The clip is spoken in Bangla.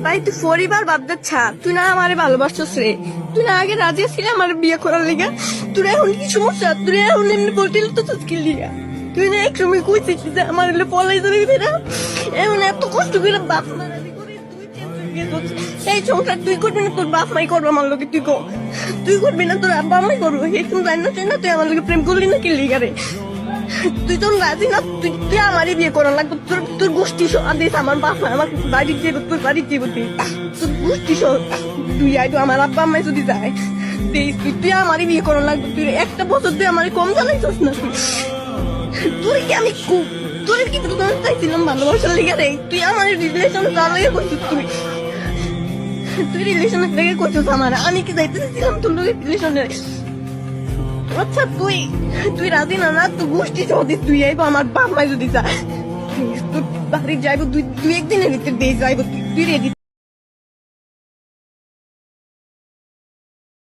ভাই তুই পরিবার বাদ দে ছাড়, তুই না আমারে ভালোবাসছিস রে, তুই না আগে রাজি ছিলি আমার বিয়ে করার লিগা, তোর এখন কি সমস্যা? তুই এখন এমনি বলতে তো তুই লিগা, তুই না একসময় কইছিস যে আমার হলে পলাই যাবি না, এমন এত কষ্ট করে বাপ মারানি করে তুই এই সংসার তুই করবি না, তোর বাপ মাই করবো আমার লোকে, তুই করবি না, তোর আব্বা মাই করবো, এরকম জানি না চাই না, তুই আমার লোকে প্রেম করলি না কি লিগা রে? তুই তো রাজি না, তুই আমারই বিয়ে করার লাগবে, তোর গোষ্ঠী আদেশ আমার বাপ মা আমার বাড়ি যাবো, তোর বাড়ি যাবো, তোর গোষ্ঠী তুই আইতো আমার আব্বা আম্মাই যদি যায় তুই আমারই বিয়ে করার লাগবে, তুই একটা বছর তুই আমার কম জানাইছিস না, তুই কি আমি তোর কি চাইছিলাম ভালোবাসার লেগে রে, তুই আমার রিলেশন তার লেগে করছিস, তুই রিলেশনের লেগে করছিস আমার, আমি কি যাইতে চাইছিলাম তোর রিলেশনে? আচ্ছা তুই রাজি না, তুই গোষ্ঠী যদি তুই আইবো আমার বাপ মাই যদি যায় তোর বাড়ি যাইবো, তুই একদিনের ভিতরে দিয়ে যাইবো, তুই রেডি?